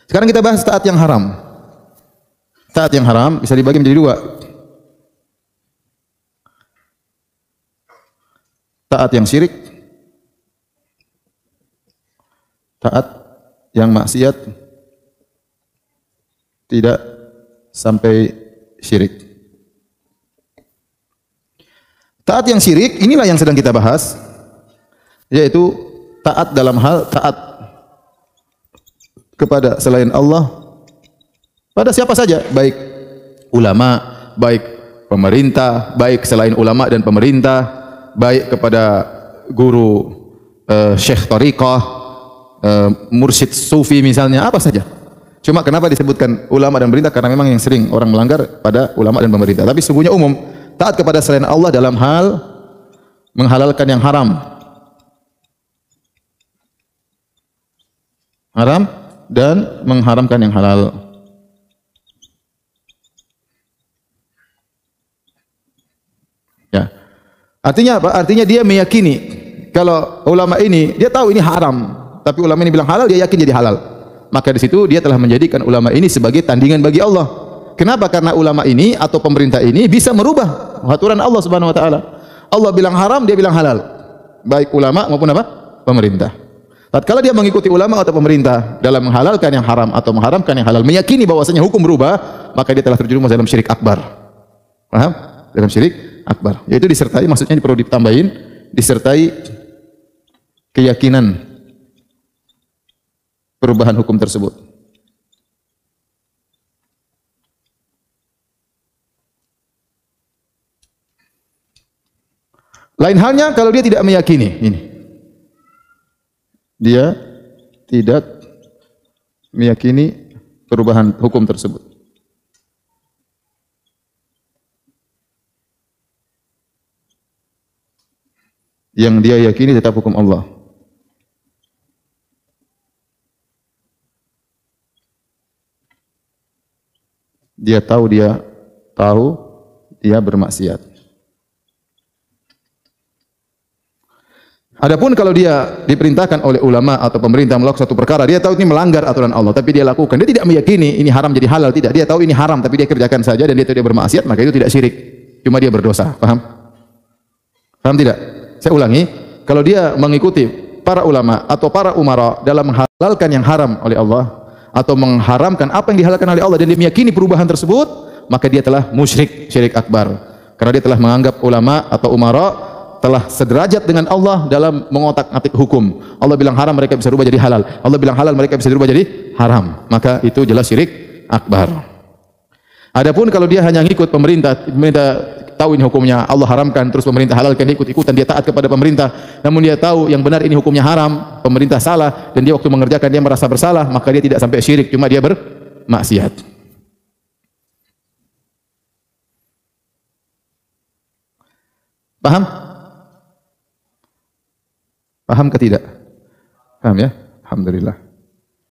Sekarang kita bahas taat yang haram. Taat yang haram bisa dibagi menjadi dua. Taat yang syirik, taat yang maksiat tidak sampai syirik. Taat yang syirik inilah yang sedang kita bahas, yaitu taat dalam hal taat kepada selain Allah pada siapa saja, baik ulama, baik pemerintah, baik selain ulama dan pemerintah, baik kepada guru syekh thariqah, mursyid sufi misalnya, apa saja. Cuma kenapa disebutkan ulama dan pemerintah? Karena memang yang sering orang melanggar pada ulama dan pemerintah. Tapi sesungguhnya umum, taat kepada selain Allah dalam hal menghalalkan yang haram. Haram dan mengharamkan yang halal. Ya. Artinya apa? Artinya dia meyakini kalau ulama ini, dia tahu ini haram, tapi ulama ini bilang halal, dia yakin jadi halal. Maka di situ dia telah menjadikan ulama ini sebagai tandingan bagi Allah. Kenapa? Karena ulama ini atau pemerintah ini bisa merubah aturan Allah Subhanahu wa taala. Allah bilang haram, dia bilang halal. Baik ulama maupun apa? Pemerintah. Tatkala dia mengikuti ulama atau pemerintah dalam menghalalkan yang haram atau mengharamkan yang halal, meyakini bahwasanya hukum berubah, maka dia telah terjerumus dalam syirik akbar. Paham? Dalam syirik akbar. Yaitu disertai, maksudnya perlu ditambahin, disertai keyakinan perubahan hukum tersebut. Lain halnya kalau dia tidak meyakini ini. Dia tidak meyakini perubahan hukum tersebut. Yang dia yakini tetap hukum Allah. Dia tahu dia bermaksiat. Adapun kalau dia diperintahkan oleh ulama atau pemerintah melakukan suatu perkara, dia tahu ini melanggar aturan Allah, tapi dia lakukan. Dia tidak meyakini ini haram jadi halal, tidak. Dia tahu ini haram, tapi dia kerjakan saja dan dia tahu dia bermaksiat, maka itu tidak syirik. Cuma dia berdosa. Paham? Paham tidak? Saya ulangi, kalau dia mengikuti para ulama atau para umara dalam menghalalkan yang haram oleh Allah atau mengharamkan apa yang dihalalkan oleh Allah dan dia meyakini perubahan tersebut, maka dia telah musyrik, syirik akbar. Karena dia telah menganggap ulama atau umara telah sederajat dengan Allah dalam mengotak-atik hukum. Allah bilang haram, mereka bisa rubah jadi halal. Allah bilang halal, mereka bisa rubah jadi haram. Maka itu jelas syirik akbar. Adapun kalau dia hanya ngikut pemerintah tahu ini hukumnya Allah haramkan, terus pemerintah halalkan, dia ikut-ikutan, dia taat kepada pemerintah, namun dia tahu yang benar ini hukumnya haram, pemerintah salah, dan dia waktu mengerjakan dia merasa bersalah, maka dia tidak sampai syirik, cuma dia bermaksiat. Paham? Paham ke tidak? Paham ya? Alhamdulillah.